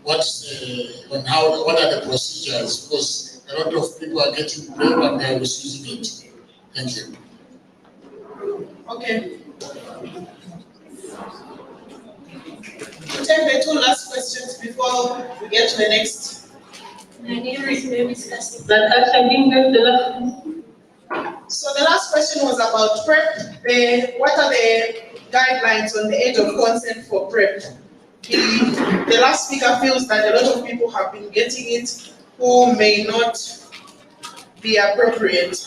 what are the procedures? Because a lot of people are getting PrEP and they are misusing it. Thank you. Okay. We'll take the two last questions before we get to the next. My name is discussing. So the last question was about PrEP. What are the guidelines on the age of consent for PrEP? The last speaker feels that a lot of people have been getting it who may not be appropriate.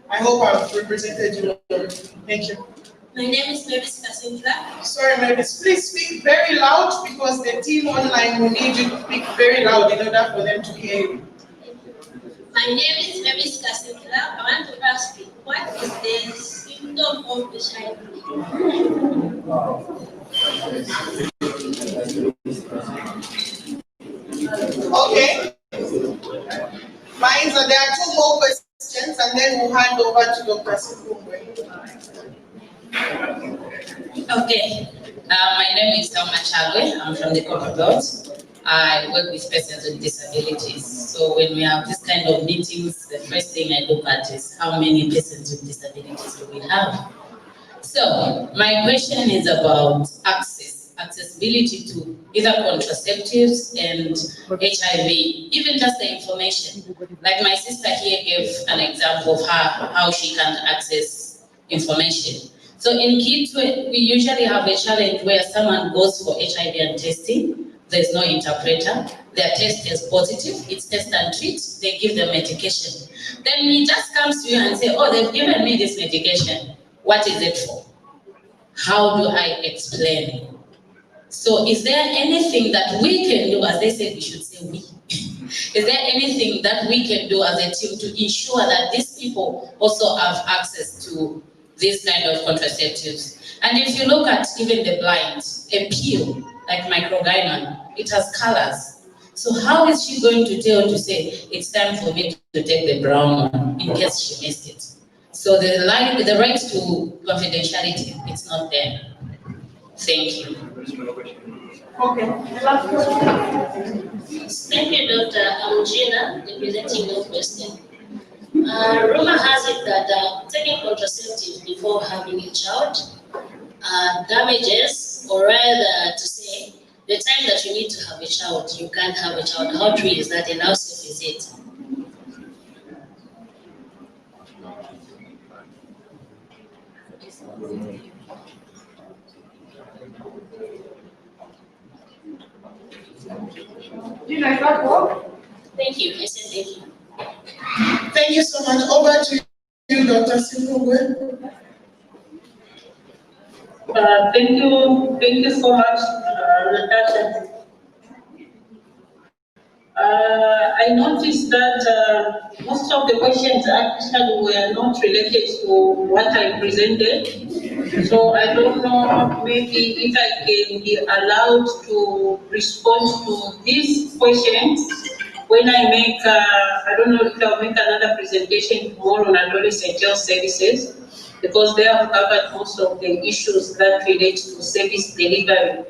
I hope I've represented you well. Thank you. My name is Mavis Kasintra. Sorry, Mavis, please speak very loud because the team online will need you to speak very loud in order for them to hear you. My name is Mavis Kasintra. I want to ask you, what is the symptom of HIV? Okay. There are two more questions and then we'll hand over to Dr. Sipungwe. Okay. My name is Thelma Chalwe. I'm from the Corporate Belt. I work with persons with disabilities. So when we have this kind of meetings, the first thing I look at is how many persons with disabilities do we have. So my question is about accessibility to either contraceptives and HIV, even just the information. Like my sister here gave an example of how she can access information. So in kids, we usually have a challenge where someone goes for HIV and testing, there's no interpreter, their test is positive, it's test and treat, they give them medication. Then he just comes to you and say, oh, they've given me this medication, what is it for? How do I explain? So is there anything that we can do, as they said we should say we, is there anything that we can do as a team to ensure that these people also have access to these kind of contraceptives? And if you look at even the blind, a pill like microgynon, it has colors. So how is she going to tell to say, it's time for me to take the brown one in case she missed it? So the right to confidentiality, it's not there. Thank you. Okay. Thank you, Dr. Amujina, representing Northwestern. Rumor has it that taking contraceptives before having a child damages, or rather to say, the time that you need to have a child, you can't have a child. How true is that and how safe is it? Thank you. I said thank you. Thank you so much. Over to you, Dr. Sipungwe. Thank you so much, Natasha. I noticed that most of the questions actually were not related to what I presented. So I don't know, maybe if I can be allowed to respond to these questions when I make, I don't know if I'll make another presentation tomorrow on adolescent health services, because they have covered most of the issues that relate to service delivery.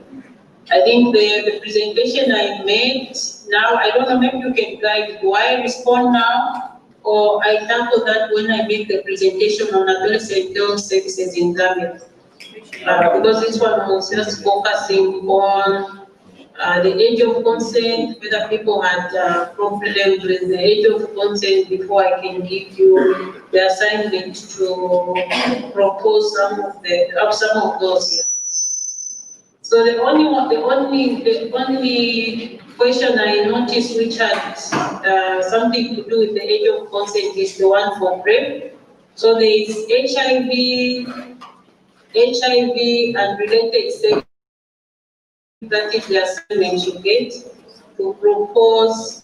I think the presentation I made now, I don't know, maybe you can guide, do I respond now, or I tackle that when I make the presentation on adolescent health services in Zambia? Because this one was just focusing on the age of consent, whether people had problems with the age of consent before I can give you the assignment to propose some of those here. So the only question I noticed which had something to do with the age of consent is the one for PrEP. So there is HIV and related services. That is the assignment you get to propose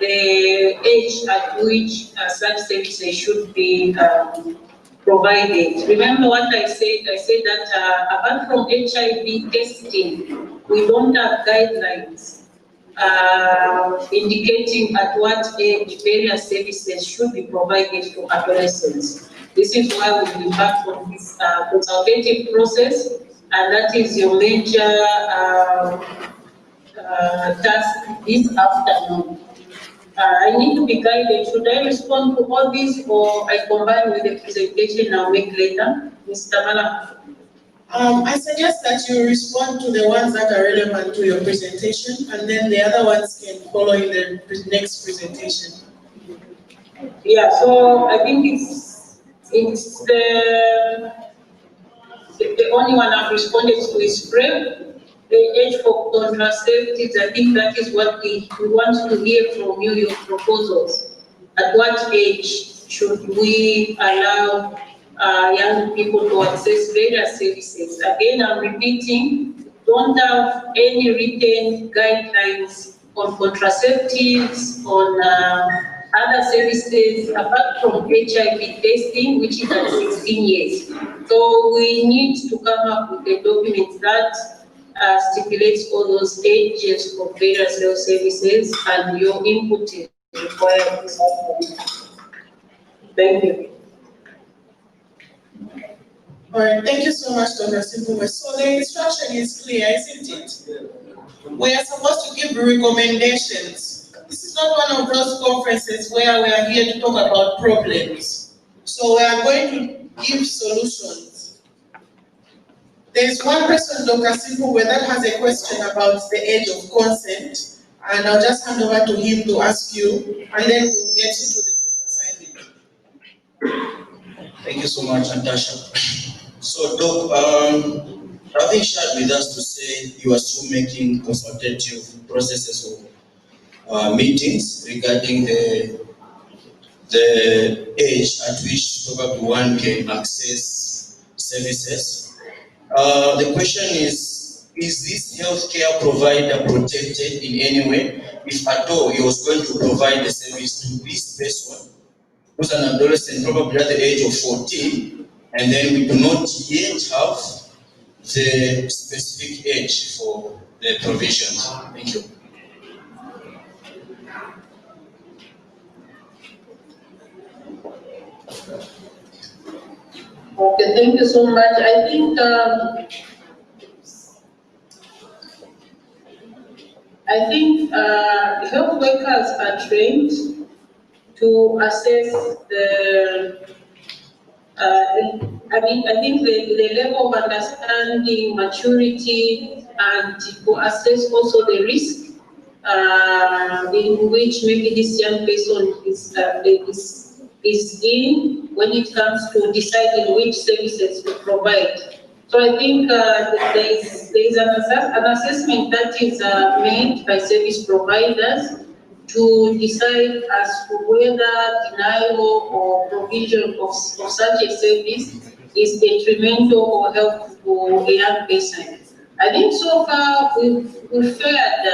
the age at which such services should be provided. Remember what I said? I said that apart from HIV testing, we don't have guidelines indicating at what age various services should be provided to adolescents. This is why we embarked on this consultative process, and that is your major task this afternoon. I need to be guided. Should I respond to all this, or I combine with the presentation I'll make later? Mr. Mala. I suggest that you respond to the ones that are relevant to your presentation, and then the other ones can follow in the next presentation. Yeah, so I think it's the only one I've responded to is PrEP. The age for contraceptives, I think that is what we want to hear from you, your proposals. At what age should we allow young people to access various services? Again, I'm repeating, don't have any written guidelines on contraceptives, on other services apart from HIV testing, which is at 16 years. So we need to come up with a document that stipulates all those ages for various health services, and your input is required. Thank you. All right, thank you so much, Dr. Simpuwe. So the instruction is clear, isn't it? We are supposed to give recommendations. This is not one of those conferences where we are here to talk about problems. So we are going to give solutions. There's one person, Dr. Simpuwe, that has a question about the age of consent, and I'll just hand over to him to ask you, and then we'll get into the group assignment. Thank you so much, Natasha. So, Doc, having shared with us to say you are still making consultative processes of meetings regarding the age at which probably one can access services. The question is this healthcare provider protected in any way? If at all he was going to provide the service to this person, who's an adolescent, probably at the age of 14, and then we do not yet have the specific age for the provisions. Thank you. Okay, thank you so much. I think health workers are trained to assess the. I think the level of understanding, maturity, and to assess also the risk in which maybe this young person is in when it comes to deciding which services to provide. So I think there is an assessment that is made by service providers to decide as to whether denial or provision of such a service is detrimental or helpful to a young person. I think so far we've fared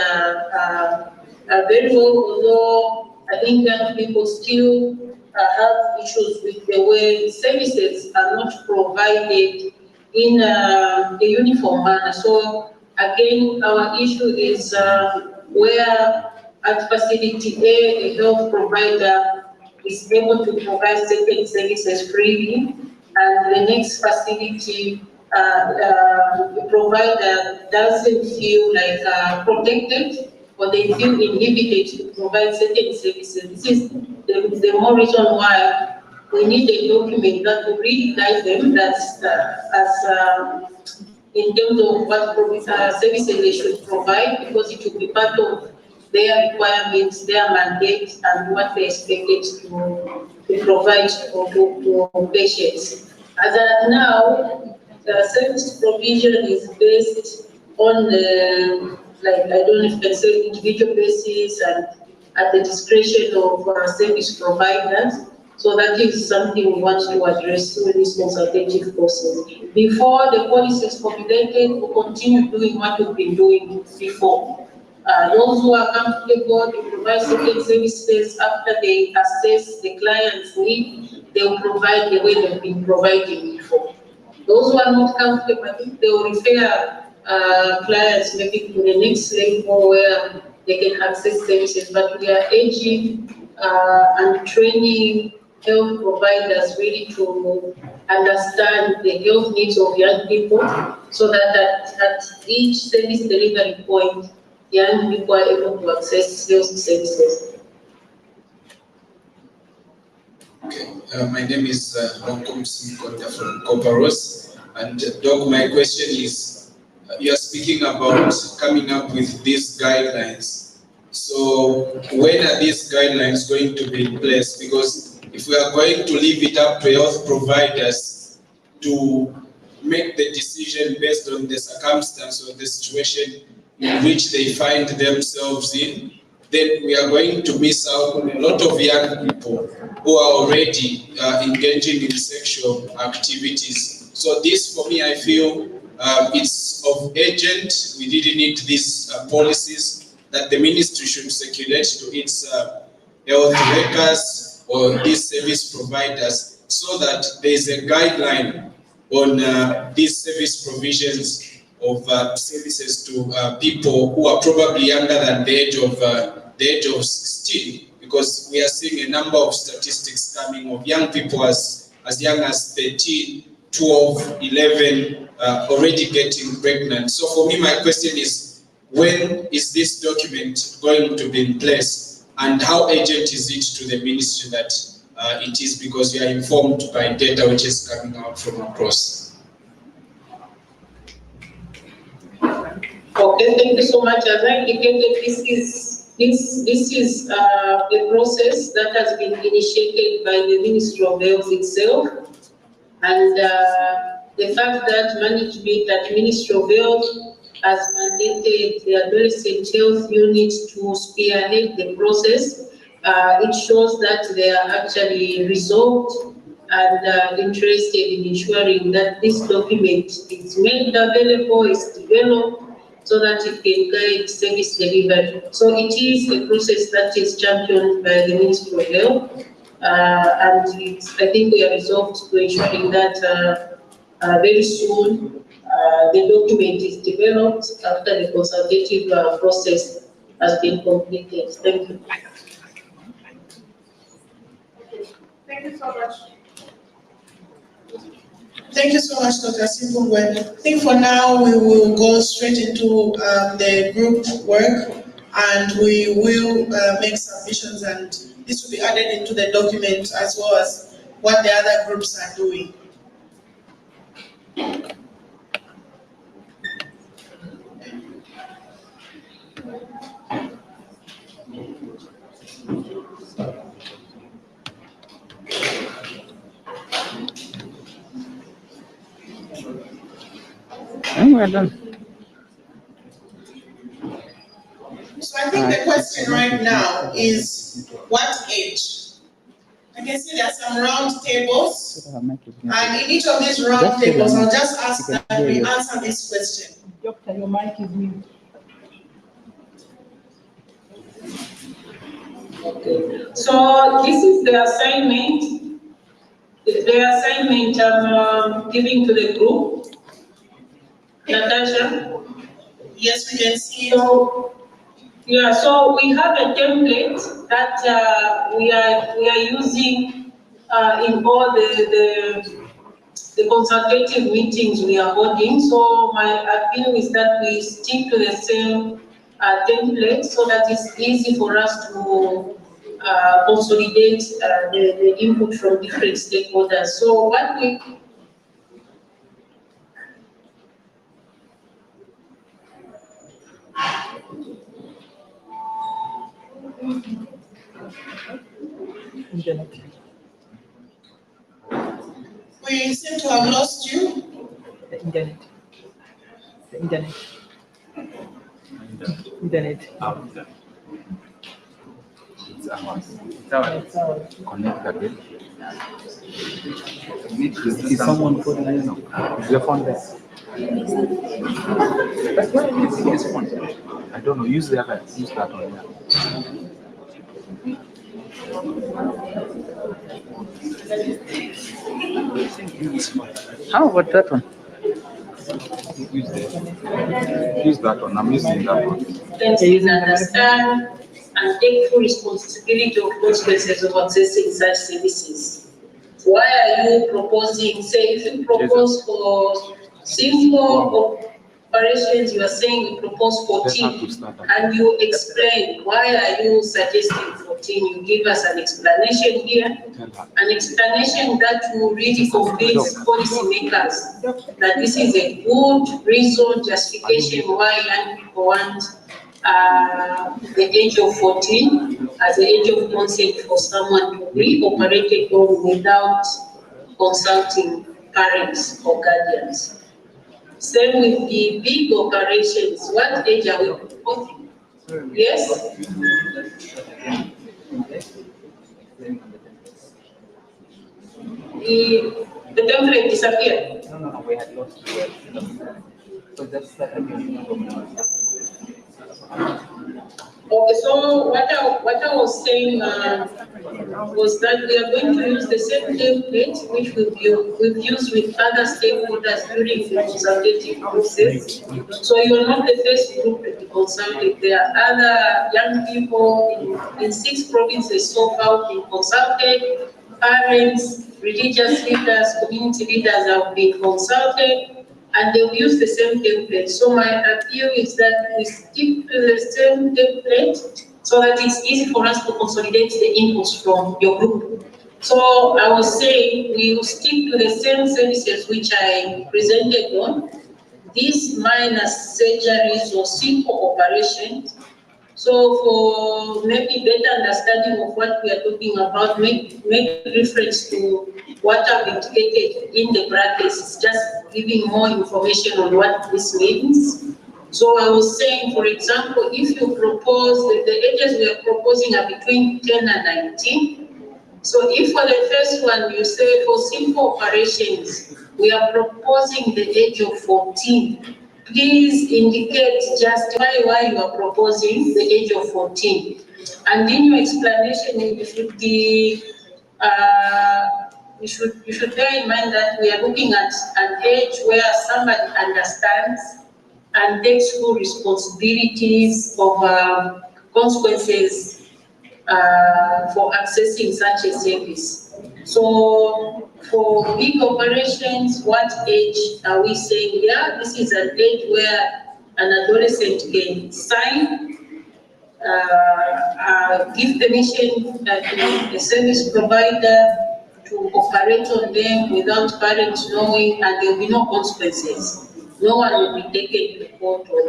very well, although I think young people still have issues with the way services are not provided in a uniform manner. So again, our issue is where at facility A, a health provider is able to provide certain services freely, and the next facility the provider doesn't feel like protected, or they feel inhibited to provide certain services. This is the more reason why we need a document that will really guide them, that's in terms of what services they should provide, because it will be part of their requirements, their mandate, and what they expected to provide to patients. As of now, the service provision is based on the, like, I don't know if you can say individual basis and at the discretion of service providers. So that is something we want to address through this consultative process. Before the policy is formulated, we'll continue doing what we've been doing before. Those who are comfortable to provide certain services after they assess the client's need, they will provide the way they've been providing before. Those who are not comfortable, I think they will refer clients maybe to the next level where they can access services. But we are urging and training health providers really to understand the health needs of young people, so that at each service delivery point, young people are able to access health services. Okay, my name is Ronkom Simkonda from Coparos, and Doc, my question is, you are speaking about coming up with these guidelines. So when are these guidelines going to be in place? Because if we are going to leave it up to health providers to make the decision based on the circumstance or the situation in which they find themselves in, then we are going to miss out on a lot of young people who are already engaging in sexual activities. So this, for me, I feel it's of urgent. We really need these policies that the ministry should circulate to its health workers or these service providers, so that there is a guideline on these service provisions of services to people who are probably younger than the age of 16, because we are seeing a number of statistics coming of young people as young as 13, 12, 11 already getting pregnant. So for me, my question is, when is this document going to be in place, and how urgent is it to the ministry that it is, because you are informed by data which is coming out from across? Okay, thank you so much. As I indicated, this is a process that has been initiated by the Ministry of Health itself, and the fact that Ministry of Health has mandated the Adolescent Health Unit to spearhead the process, it shows that they are actually resolved and interested in ensuring that this document is made available, is developed, so that it can guide service delivery. So it is a process that is championed by the Ministry of Health, and I think we are resolved to ensuring that very soon the document is developed after the consultative process has been completed. Thank you. Thank you so much. Thank you so much, Dr. Simpungwe. I think for now we will go straight into the group work, and we will make submissions, and this will be added into the document as well as what the other groups are doing. We're done. So I think the question right now is what age? I can see there are some round tables, and in each of these round tables, I'll just ask that we answer this question. Doctor, your mic is mute. Okay. So this is the assignment. The assignment I'm giving to the group. Natasha? Yes, we can see. So, yeah, so we have a template that we are using in all the consultative meetings we are holding. So my appeal is that we stick to the same template, so that it's easy for us to consolidate the input from different stakeholders. So what we Internet. We seem to have lost you. The internet. The internet. Internet. It's ours. Connect again. Is someone calling you? Is your phone there? That's why I'm using his phone. I don't know. Use the other. Use that one. How about that one? Use that one. I'm using that one. can understand and take full responsibility of consequences of accessing such services. Why are you proposing, say, if you propose for simple operations, you are saying you propose 14, and you explain why are you suggesting 14. You give us an explanation here, an explanation that will really convince policymakers that this is a good reason, justification why young people want the age of 14 as the age of consent for someone to be operated on without consulting parents or guardians. Same with the big operations. What age are we proposing? Yes? The template disappeared. No, we had lost it. So that's Okay, so what I was saying was that we are going to use the same template which we've used with other stakeholders during the consultative process. So you're not the first group to be consulted. There are other young people in 6 provinces so far being consulted. Parents, religious leaders, community leaders have been consulted, and they'll use the same template. So my appeal is that we stick to the same template so that it's easy for us to consolidate the inputs from your group. So I was saying we will stick to the same services which I presented on, these minor surgeries or simple operations. So for maybe better understanding of what we are talking about, make reference to what I've indicated in the brackets, just giving more information on what this means. So I was saying, for example, if you propose, the ages we are proposing are between 10 and 19. So if for the first one you say for simple operations, we are proposing the age of 14, please indicate, justify why you are proposing the age of 14. And in your explanation, you should be, you should bear in mind that we are looking at an age where somebody understands and takes full responsibilities of consequences for accessing such a service. So for big operations, what age are we saying? Yeah, this is an age where an adolescent can sign, give permission to the service provider to operate on them without parents knowing, and there will be no consequences. No one will be taken to court, or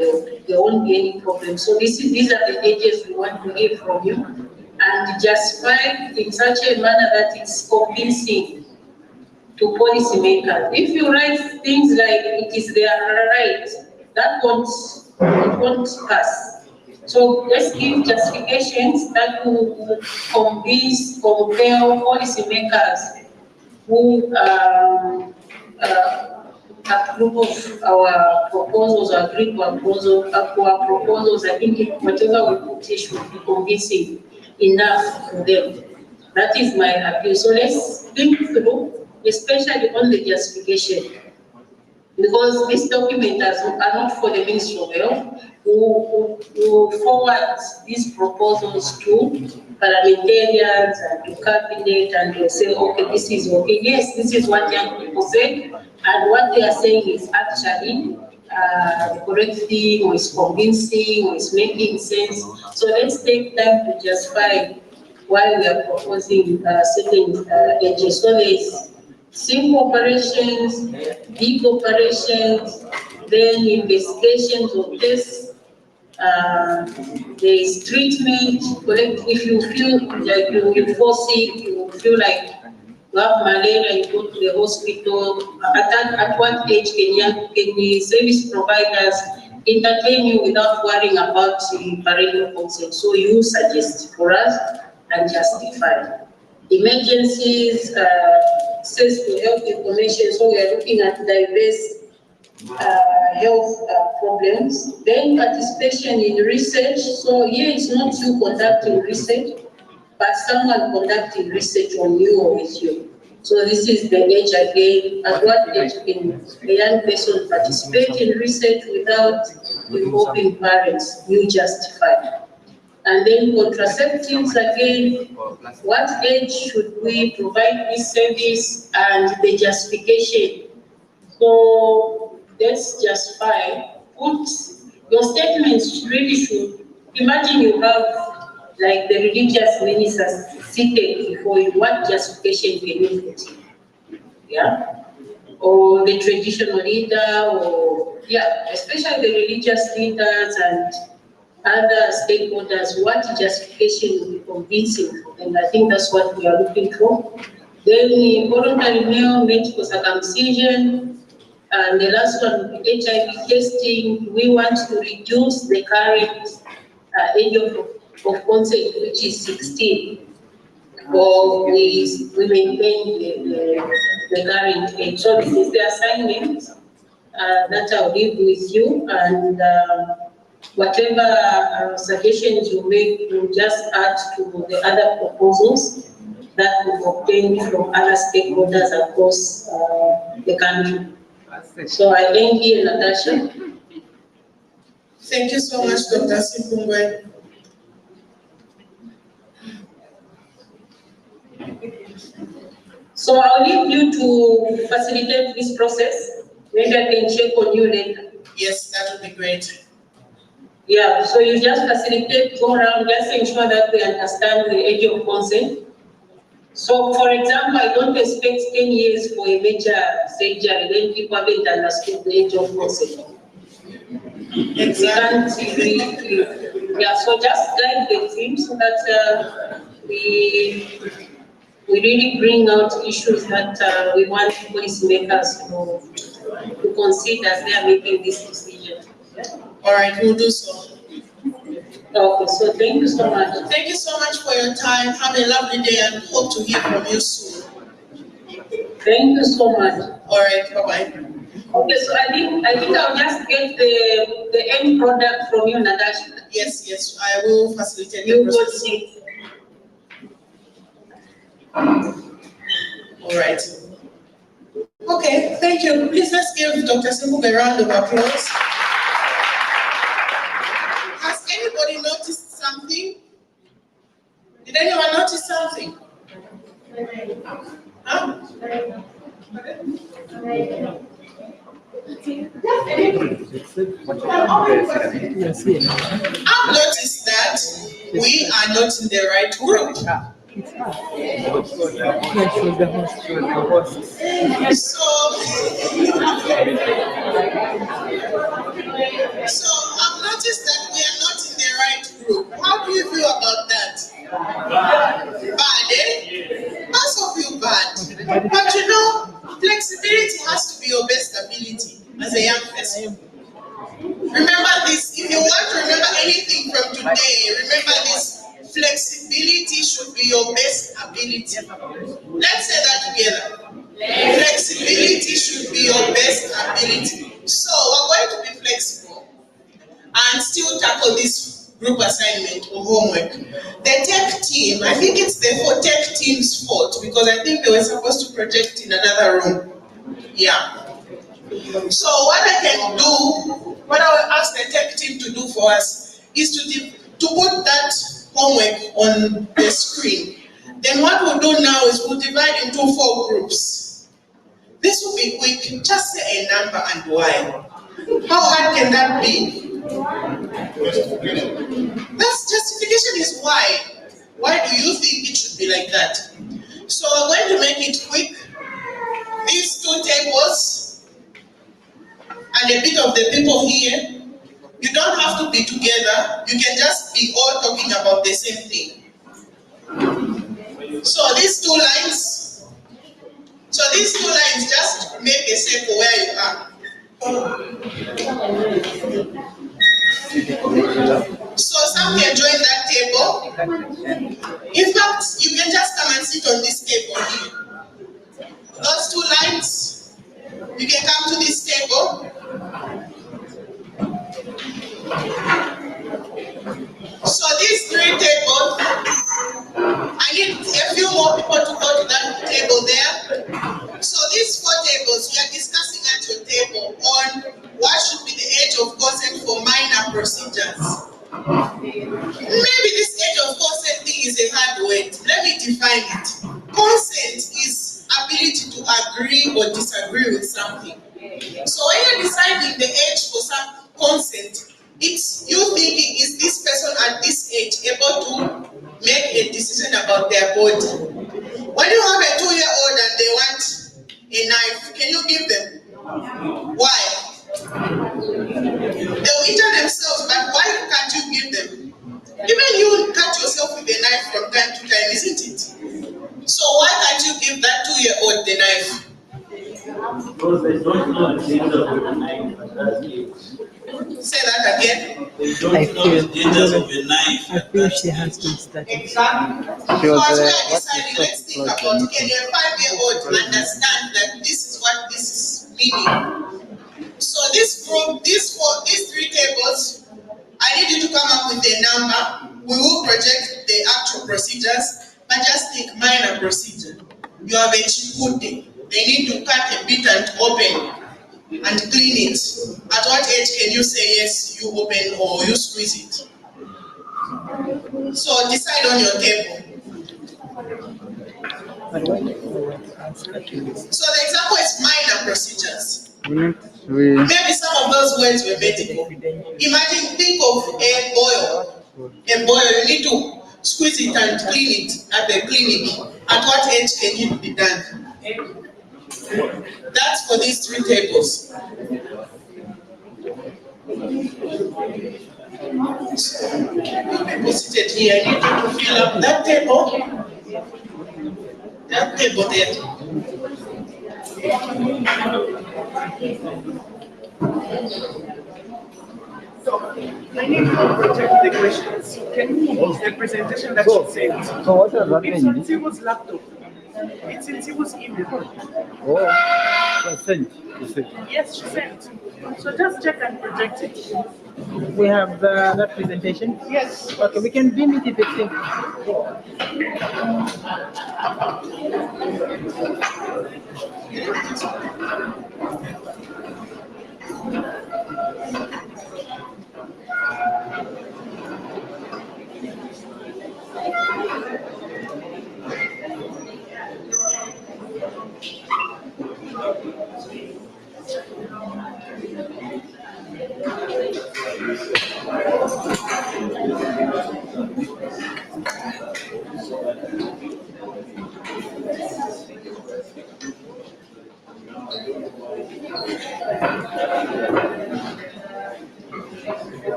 there won't be any problem. So these are the ages we want to hear from you, and justify in such a manner that it's convincing to policymakers. If you write things like it is their right, that won't pass. So let's give justifications that will convince, compel policymakers who approve of our proposals, or agree to our proposals. I think whatever we put here should be convincing enough to them. That is my appeal. So let's think through, especially on the justification, because this document are not for the Ministry of Health, who forward these proposals to parliamentarians and to cabinet, and they'll say, okay, this is okay. Yes, this is what young people say, and what they are saying is actually the correct thing, or is convincing, or is making sense. So let's take time to justify why we are proposing certain ages. So there's simple operations, big operations, then investigations or tests. There is treatment. If you feel like you fall sick, you feel like you have malaria, you go to the hospital. At what age can the service providers entertain you without worrying about the parental consent? So you suggest for us and justify. Emergencies, access to health information. So we are looking at diverse health problems. Then participation in research. So here it's not you conducting research, but someone conducting research on you or with you. So this is the age again. At what age can a young person participate in research without involving parents? You justify. And then contraceptives again, what age should we provide this service, and the justification. So let's justify put your statements really should imagine you have like the religious ministers seated before you. What justification can you put in? Yeah, or the traditional leader, or yeah, especially the religious leaders and other stakeholders. What justification will be convincing for them? I think that's what we are looking for. Then voluntary male medical circumcision, and the last one will be HIV testing. We want to reduce the current age of consent, which is 16. Or we maintain the current age. So this is the assignment that I'll leave with you, and whatever suggestions you make, we'll just add to the other proposals that we've obtained from other stakeholders across the country. So I end here, Natasha. Thank you so much, Dr. Simpungwe. So I'll leave you to facilitate this process. Maybe I can check on you later. Yes, that would be great. Yeah, so you just facilitate, go around, just ensure that we understand the age of consent. So, for example, I don't expect 10 years for a major surgery, then people haven't understood the age of consent. Exactly. Yeah, so just guide the team so that we really bring out issues that we want policymakers to consider as they are making this decision. All right, we'll do so. Okay, so thank you so much. Thank you so much for your time. Have a lovely day and hope to hear from you soon. Thank you so much. All right, bye-bye. Okay, so I think I'll just get the end product from you, Natasha. Yes, I will facilitate the You will process. see. All right. Okay, thank you. Please let's give Dr. Simpungwe a round of applause. Has anybody noticed something? Did anyone notice something? Huh? I've noticed that we are not in the right group. So I've noticed that we are not in the right group. How do you feel about that? Bad, eh? Most of you bad. But you know, flexibility has to be your best ability as a young person. Remember this. If you want to remember anything from today, remember this. Flexibility should be your best ability. Let's say that together. Flexibility should be your best ability. So we're going to be flexible and still tackle this group assignment or homework. The tech team, I think it's the tech team's fault because I think they were supposed to project in another room. Yeah. So what I can do, what I will ask the tech team to do for us is to put that homework on the screen. Then what we'll do now is we'll divide into 4 groups. This will be quick. Just say a number and why. How hard can that be? That's justification is why. Why do you think it should be like that? So we're going to make it quick. These 2 tables and a bit of the people here. You don't have to be together. You can just be all talking about the same thing. So these 2 lines. So these 2 lines just make a circle where you are. So some can join that table. In fact, you can just come and sit on this table here. Those 2 lines, you can come to this table. So these 3 tables, I need a few more people to go to that table there. So these 4 tables, we are discussing at your table on what should be the age of consent for minor procedures. Maybe this age of consent thing is a hard word. Let me define it. Consent is ability to agree or disagree with something. So when you're deciding the age for consent, it's you thinking, is this person at this age able to make a decision about their body? When you have a 2-year-old and they want a knife, can you give them? Why? They'll injure themselves, but why can't you give them? Even you cut yourself with a knife from time to time, isn't it? So why can't you give that 2-year-old the knife? Because they don't know the danger of the knife at that age. Say that again. They don't know the dangers of a knife. I feel she has to start. Exactly. She was, So as we are what deciding, we let's think thought about, was can a 5-year-old understand that this is what this is meaning? So this group, these 3 tables, I need you to come up with a number. We will project the actual procedures, but just think minor procedure. You have a chikunde. They need to cut a bit and open and clean it. At what age can you say yes, you open or you squeeze it? So decide on your table. So the example is minor procedures. Maybe some of those words were medical. Imagine, think of a boil. A boil, you need to squeeze it and clean it at the clinic. At what age can it be done? That's for these 3 tables. People seated here, I need you to fill up that table. That table there. So, I need to project the questions. Can you use the presentation that she sent? So what was that? It's on Sibu's laptop. It's in Sibu's email. Oh, she sent. Yes, she sent. So just check and project it. We have that presentation. Yes. Okay, we can beam it if it's in.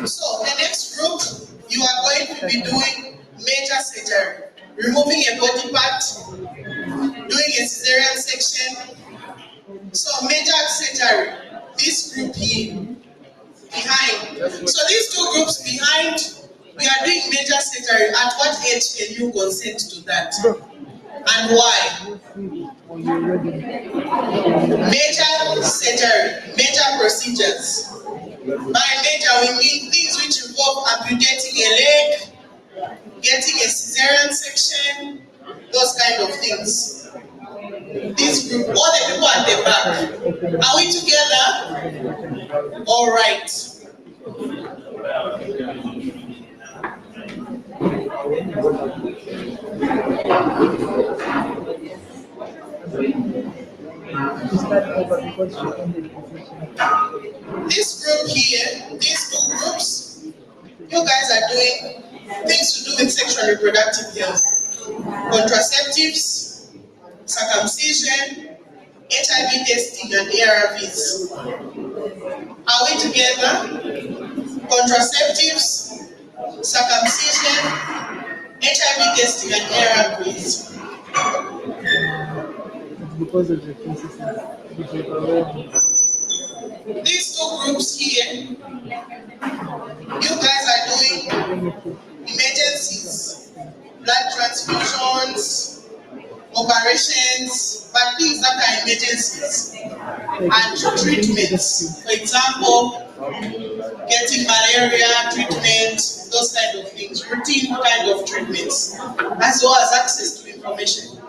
So the next group, you are going to be doing major surgery, removing a body part, doing a cesarean section. So major surgery, this group here, behind. So these 2 groups behind, we are doing major surgery. At what age can you consent to that? And why? Major surgery, major procedures. By major, we mean things which involve amputating a leg, getting a cesarean section, those kind of things. This group, all the people at the back. Are we together? All right. This group here, these 2 groups, you guys are doing things to do with sexual and reproductive health. Contraceptives, circumcision, HIV testing, and ARVs. Are we together? Contraceptives, circumcision, HIV testing, and ARVs. Because of the cases. These 2 groups here, you guys are doing emergencies, blood transfusions, operations, but things that are emergencies, and treatments. For example, getting malaria treatment, those kind of things, routine kind of treatments, as well as access to information.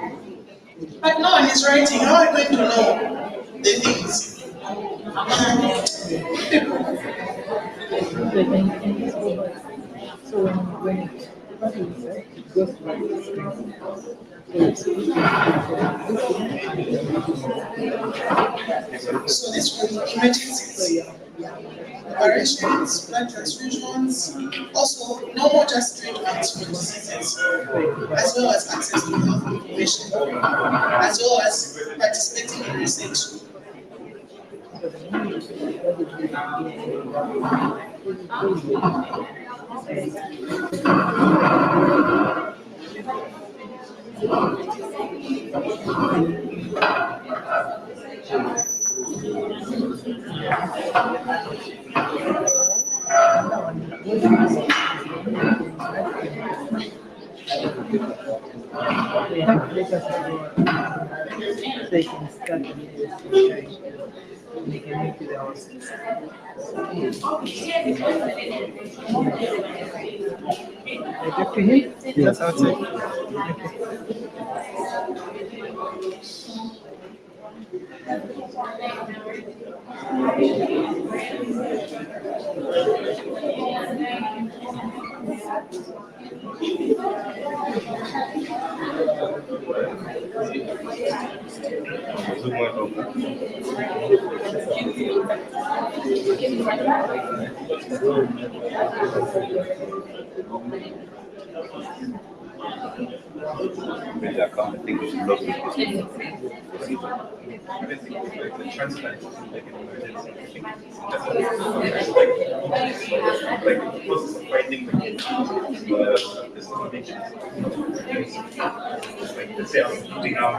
But no one is writing. How are we going to know the things? So when it what is it? It goes like this. So this will be emergencies, operations, blood transfusions, also no more just treatments for diseases, as well as access to health information, as well as participating in research. They can start immediately. They can make it out. I talk to him? Yes, outside. Maybe I can't think we should look at this. The transplant is like an emergency. Like the process of finding this information. Like let's say I'm eating out.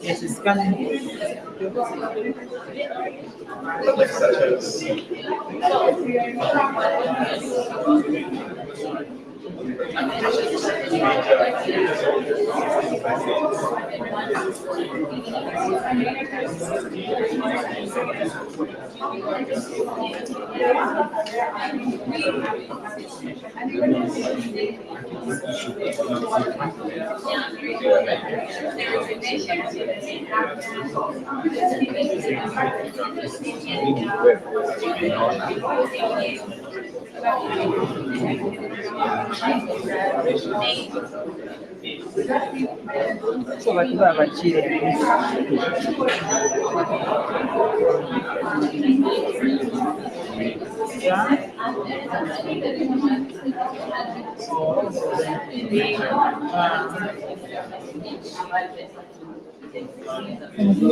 Yes, it's coming. So like that, like cheating.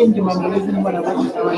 Ndio maandalizi ni bwana bwana sawa.